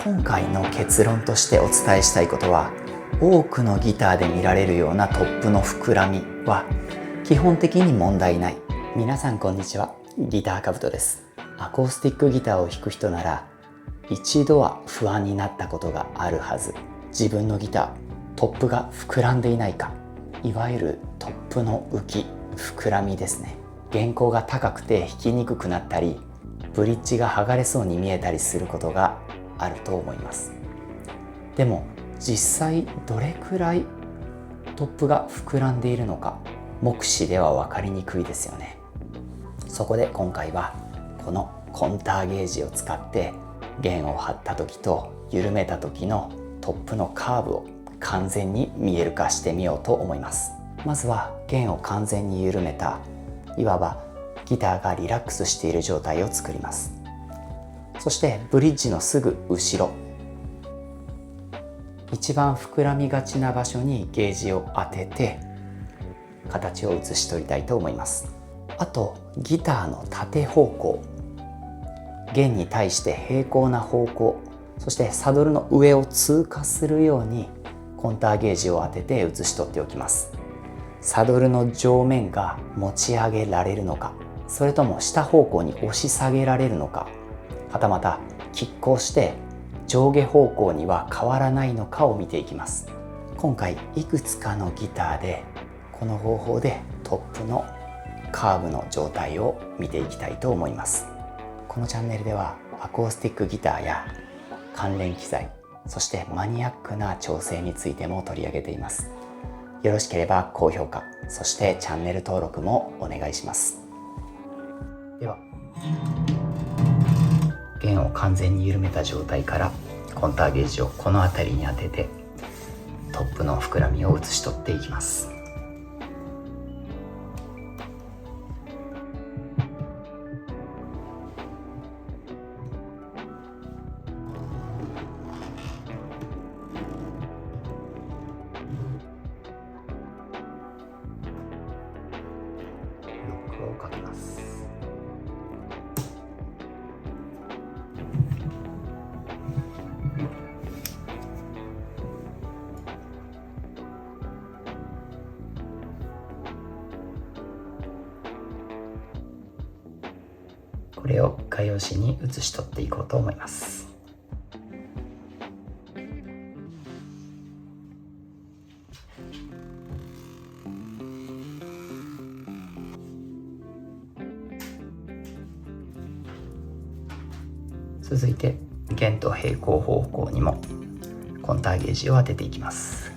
今回の結論としてお伝えしたいことは、多くのギターで見られるようなトップの膨らみは基本的に問題ない。皆さんこんにちは、ギターカブトです。アコースティックギターを弾く人なら一度は不安になったことがあるはず。自分のギター、トップが膨らんでいないか、いわゆるトップの浮き、膨らみですね。弦高が高くて弾きにくくなったり、ブリッジが剥がれそうに見えたりすることがあると思います。でも実際どれくらいトップが膨らんでいるのか、目視では分かりにくいですよね。そこで今回はこのコンターゲージを使って弦を張った時と緩めた時のトップのカーブを完全に見える化してみようと思います。まずは弦を完全に緩めた、いわばギターがリラックスしている状態を作ります。そしてブリッジのすぐ後ろ、一番膨らみがちな場所にゲージを当てて形を写し取りたいと思います。あとギターの縦方向、弦に対して平行な方向、そしてサドルの上を通過するようにコンターゲージを当てて写し取っておきます。サドルの上面が持ち上げられるのか、それとも下方向に押し下げられるのか、はたまた拮抗して上下方向には変わらないのかを見ていきます。今回いくつかのギターでこの方法でトップのカーブの状態を見ていきたいと思います。このチャンネルではアコースティックギターや関連機材、そしてマニアックな調整についても取り上げています。よろしければ高評価、そしてチャンネル登録もお願いします。では弦を完全に緩めた状態からコンターゲージをこの辺りに当ててトップの膨らみを写し取っていきます。ロックをかけます。これを画用紙に写し取っていこうと思います。続いて弦と平行方向にもコンターゲージを当てていきます。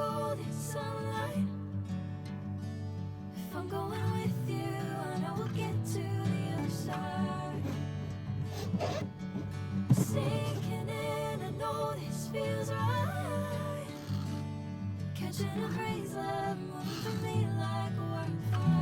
golden sunlight. If I'm going with you, I know we'll get to the other side. Sinking in, I know this feels right. Catching a breeze, love moving through me like a waterfall.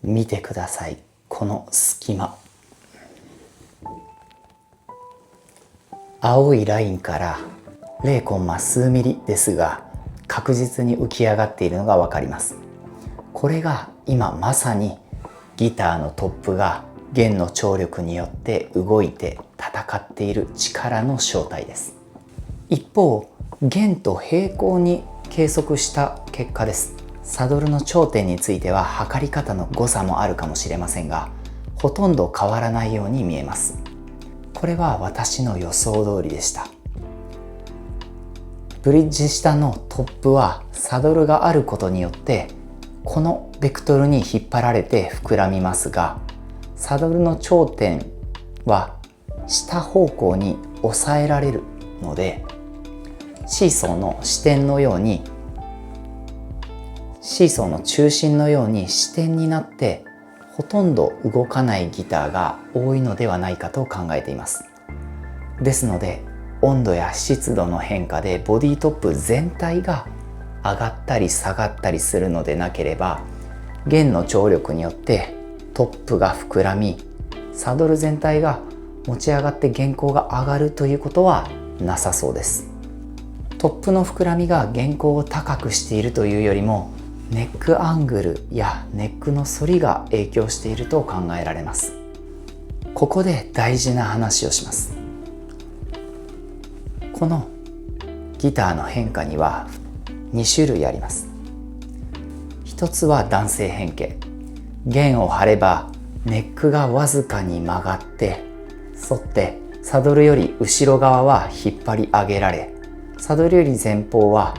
見てください、この隙間。青いラインから0コンマ数ミリですが、確実に浮き上がっているのが分かります。これが今まさにギターのトップが弦の張力によって動いて戦っている力の正体です。一方、弦と平行に計測した結果です。サドルの頂点については測り方の誤差もあるかもしれませんが、ほとんど変わらないように見えます。これは私の予想通りでした。ブリッジ下のトップはサドルがあることによってこのベクトルに引っ張られて膨らみますが、サドルの頂点は下方向に押さえられるので、シーソーの支点のように、シーソーの中心のように支点になってほとんど動かないギターが多いのではないかと考えています。ですので温度や湿度の変化でボディトップ全体が上がったり下がったりするのでなければ、弦の張力によってトップが膨らみ、サドル全体が持ち上がって弦高が上がるということはなさそうです。トップの膨らみが弦高を高くしているというよりも、ネックアングルやネックの反りが影響していると考えられます。ここで大事な話をします。このギターの変化には2種類あります。一つは弾性変形。弦を張ればネックがわずかに曲がって反ってサドルより後ろ側は引っ張り上げられ、サドルより前方は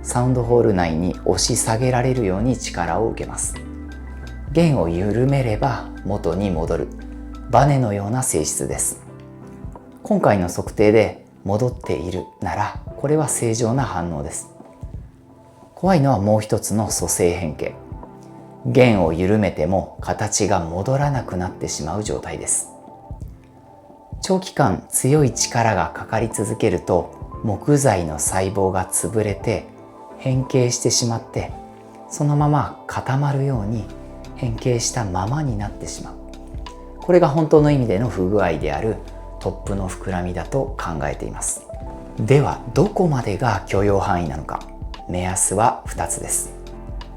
サウンドホール内に押し下げられるように力を受けます。弦を緩めれば元に戻るバネのような性質です。今回の測定で戻っているなら、これは正常な反応です。怖いのはもう一つの組成変形。弦を緩めても形が戻らなくなってしまう状態です。長期間強い力がかかり続けると、木材の細胞が潰れて変形してしまって、そのまま固まるように変形したままになってしまう。これが本当の意味での不具合であるトップの膨らみだと考えています。ではどこまでが許容範囲なのか。目安は2つです。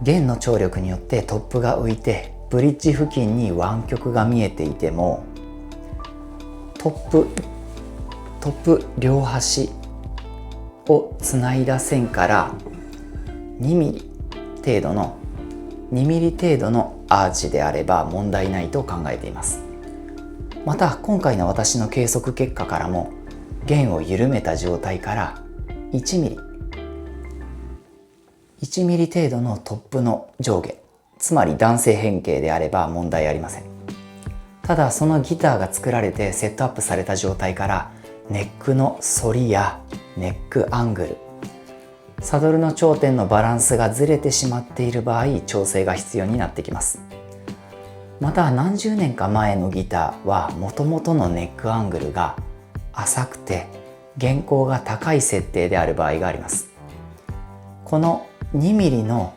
弦の張力によってトップが浮いてブリッジ付近に湾曲が見えていても、トップ両端をつないだ線から2ミリ程度のアーチであれば問題ないと考えています。また今回の私の計測結果からも、弦を緩めた状態から1ミリ程度のトップの上下、つまり弾性変形であれば問題ありません。ただそのギターが作られてセットアップされた状態からネックの反りやネックアングル、サドルの頂点のバランスがずれてしまっている場合、調整が必要になってきます。また何十年か前のギターはもともとのネックアングルが浅くて弦高が高い設定である場合があります。この2ミリの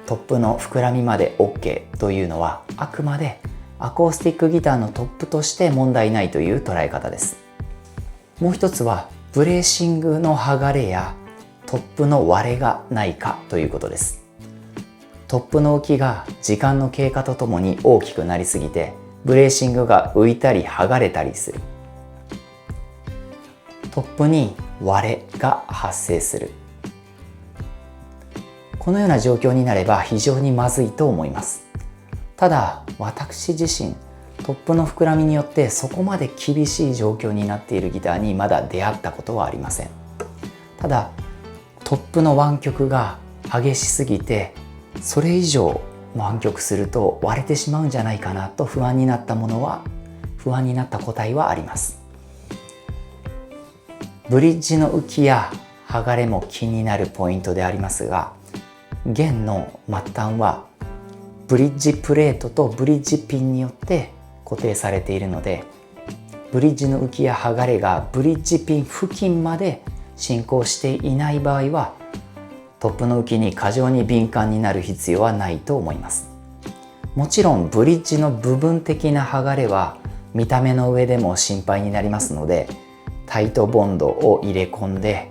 トップの膨らみまで OK というのは、あくまでアコースティックギターのトップとして問題ないという捉え方です。もう一つはブレーシングの剥がれやトップの割れがないかということです。トップの浮きが時間の経過とともに大きくなりすぎて、ブレーシングが浮いたり剥がれたりする。トップに割れが発生する。このような状況になれば非常にまずいと思います。ただ私自身、トップの膨らみによってそこまで厳しい状況になっているギターにまだ出会ったことはありません。ただトップの湾曲が激しすぎて、それ以上湾曲すると割れてしまうんじゃないかなと不安になった個体はあります。ブリッジの浮きや剥がれも気になるポイントでありますが、弦の末端はブリッジプレートとブリッジピンによって固定されているので、ブリッジの浮きや剥がれがブリッジピン付近まで進行していない場合は、トップの浮きに過剰に敏感になる必要はないと思います。もちろんブリッジの部分的な剥がれは見た目の上でも心配になりますので、タイトボンドを入れ込んで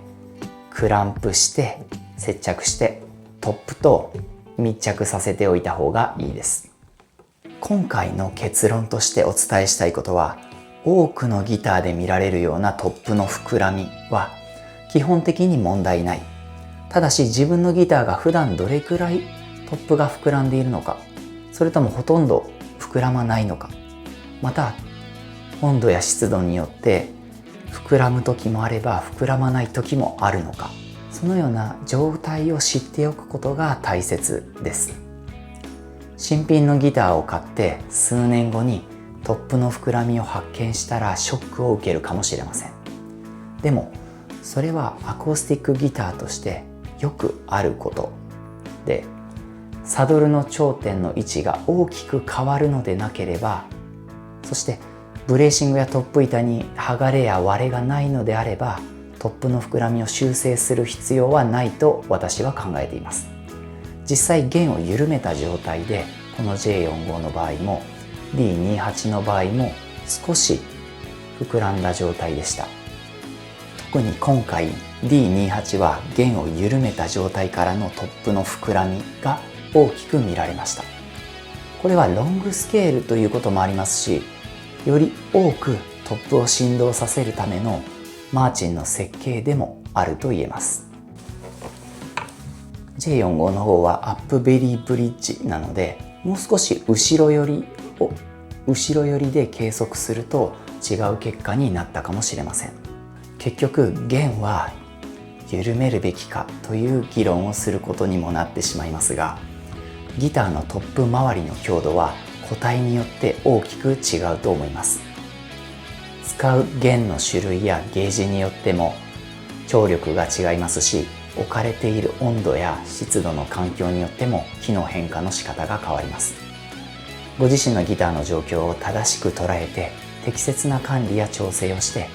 クランプして接着してトップと密着させておいた方がいいです。今回の結論としてお伝えしたいことは、多くのギターで見られるようなトップの膨らみは基本的に問題ない。ただし自分のギターが普段どれくらいトップが膨らんでいるのか、それともほとんど膨らまないのか、また温度や湿度によって膨らむ時もあれば膨らまない時もあるのか、そのような状態を知っておくことが大切です。新品のギターを買って数年後にトップの膨らみを発見したらショックを受けるかもしれません。でもそれはアコースティックギターとしてよくあることで、サドルの頂点の位置が大きく変わるのでなければ、そしてブレーシングやトップ板に剥がれや割れがないのであれば、トップの膨らみを修正する必要はないと私は考えています。実際弦を緩めた状態でこの J45 の場合も D28 の場合も少し膨らんだ状態でした。特に今回 D28 は弦を緩めた状態からのトップの膨らみが大きく見られました。これはロングスケールということもありますし、より多くトップを振動させるためのマーチンの設計でもあると言えます。J45 の方はアップベリーブリッジなので、もう少し後ろ寄りで計測すると違う結果になったかもしれません。結局弦は緩めるべきかという議論をすることにもなってしまいますが、ギターのトップ周りの強度は個体によって大きく違うと思います。使う弦の種類やゲージによっても張力が違いますし、置かれている温度や湿度の環境によっても機能変化の仕方が変わります。ご自身のギターの状況を正しく捉えて、適切な管理や調整をして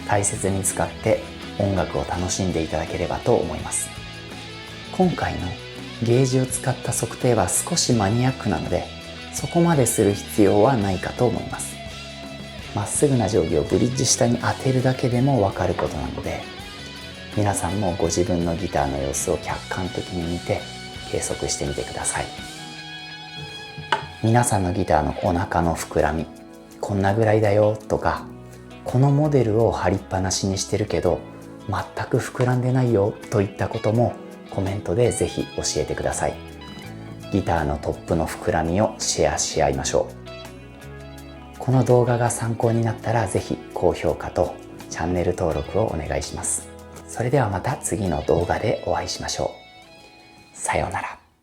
大切に使って音楽を楽しんでいただければと思います。今回のゲージを使った測定は少しマニアックなので、そこまでする必要はないかと思います。まっすぐな定規をブリッジ下に当てるだけでもわかることなので、皆さんもご自分のギターの様子を客観的に見て計測してみてください。皆さんのギターのお腹の膨らみ、こんなぐらいだよとか、このモデルを貼りっぱなしにしてるけど全く膨らんでないよといったこともコメントでぜひ教えてください。ギターのトップの膨らみをシェアし合いましょう。この動画が参考になったらぜひ高評価とチャンネル登録をお願いします。それではまた次の動画でお会いしましょう。さようなら。